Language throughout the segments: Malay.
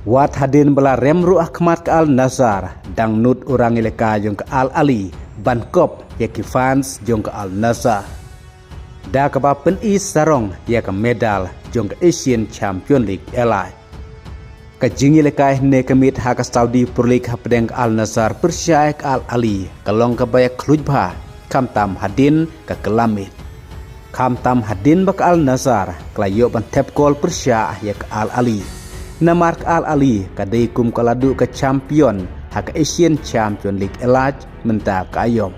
Wat hadin bala remru Ahmad ke Al Nazar dang nut orang ileka jong ke Al Ali Bankop ya ki fans jong ke Al Nazar. Da ke ba pen i sarong ya ke medal jong ke Asian Champion League elai. Ke jing ileka ne kemit ha ke Saudi Pro League ha pedeng Al Nazar Persia ke Al Ali kelong ke baya klujbha kam tam hadin ke kelamit. Kam tam hadin bak Al Nazar kelayo ban tep gol Persia ya ke Al Ali. Namark Al Ali kadai kum kaladu ke champion hak Asian Champion League elaj menta ke ayom.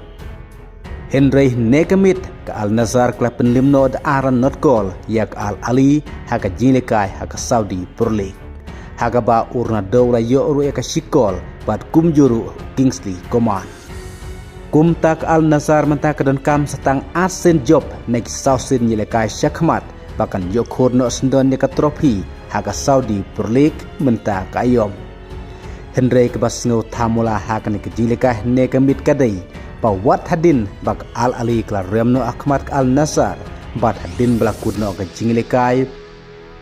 Henry nekamit ke Al Nazar kela penlimno da aran not gol yak Al Ali hak jinikai hak Saudi Pro League. Hak ba urna dawla yo ru yak shikol bat kum juru Kingsley Coman. Kum tak Al Nazar menta ke don kam setang asen job nek sausin yilekai syakmat bahkan yo khorno sendon yak trofi hak Saudi Pro League menta ke ayom. Henry ke bas ngau tamula hak ni ke jilikah ne kemit kadai pa wat hadin bak Al Ali kala remno Ahmad ke Al Nazar bat hadin belakudno ke jingilikai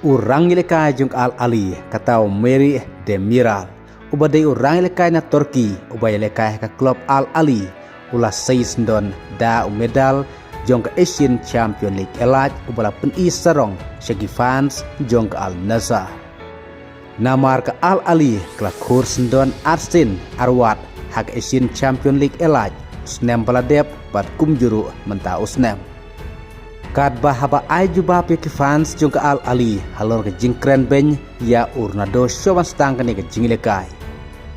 urang ilikai jung Al Ali katau Mary Demiral ubadai urang ilikai na Turki ubay ilikai ke klub Al Ali ulah seis don da medal jong ke Asian Champion League elaj ubala pen i sarong syagi fans jong ke Al Nazar. Namar ke Al Ali kela kurs don Arsin Arwat hak Asian Champion League elaj usnem baladep bat kum juru menta usnem. Kad bahaba ai juba pe ke fans jong ke Al Ali halor ke jingkren beny ya urnado showan stang ke jinglekai.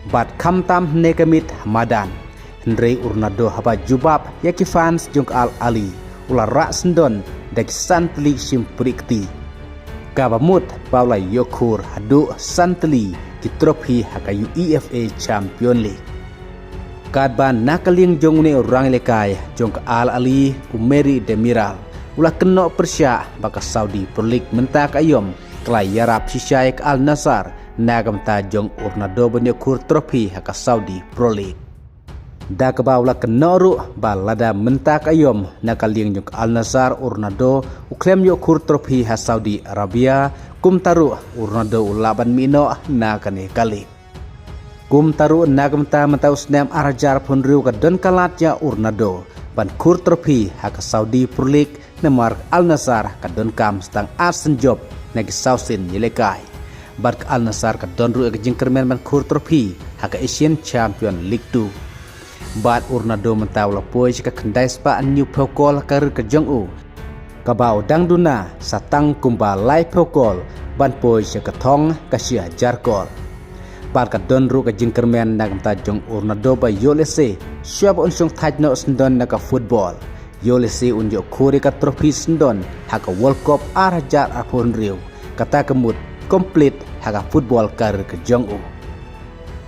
Bat kam tam ne kemit Hamadan. Henry urnado haba jubab ya ki fans jong ke Al Ali ulah rak sendon dek santli simprikti. Kabamut paula yokur hadu santli ki trofi haka UEFA Champion League. Kadban nakaling jong ne orang lekai jong ke Al Ali Mary Demiral ulah keno Persia baka Saudi Pro League menta ayom kelai yarap sisai ke Al Nazar nagam ta jong urnado banyakur trofi haka Saudi Pro League. Da ke bawla ke noru balada mentak ayom nakaling jong Al Nazar urnado uklem yo kur trofi ha Saudi Arabia kum taru urnado ulaban mino nakane kali kum taru nagamta mentaus nem arajar pun riu ke don kalat ya urnado ban kur trofi ha ke Saudi Pro League nemar Al Nazar ke don kam stang arsen job nagi sausin yilekai bat Al Nazar ke don ru ke jingkermen ban kur trofi ha ke Asian Champion League 2 bat urnado mentau lapoi jika kendai spa new protocol kar ke jong-u kabau dang duna satang kumba lai protocol ban poi jika thong kasia jarkol bat ka don ru ka jingkermen nagam ta jong urnado ba yolese syab unsung thajno sendon naka football yolese unjo khori ka trofi sendon haka world cup arajar apon riu kata kemut komplit haka football kar ke jong-u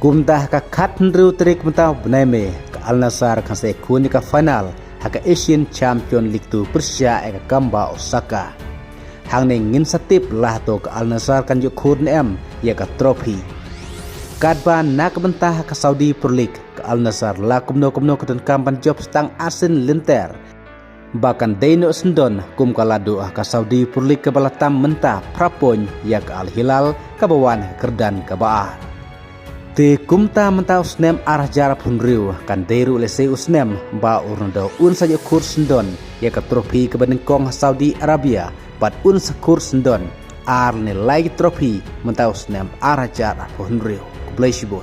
kumtah ka khat riu trik mentau benai Al Nazar kan se kuni ka final haka Asian Champion League 2 Persia eka kamba Osaka. Hang ne ngin satip lah to ka Al Nazar kan yo khun em ya ka trofi. Kadban nak bentah ka Saudi Pro League ka Al Nazar la kumno ka don kampan job stang asin linter. Bahkan Dino Sendon kum kaladu ka Saudi Pro League ka balatam mentah prapon ya ka Al Hilal ka bawan kerdan ka baar. Te kumta mentau snem arah jarap hunriu kan deru lese usnem ba urnado un saja kurs sendon ya ke trofi ke benengkong Saudi Arabia bat un sekur sendon ar ne lagi trofi mentau snem arah jarap hunriu kublai shibun.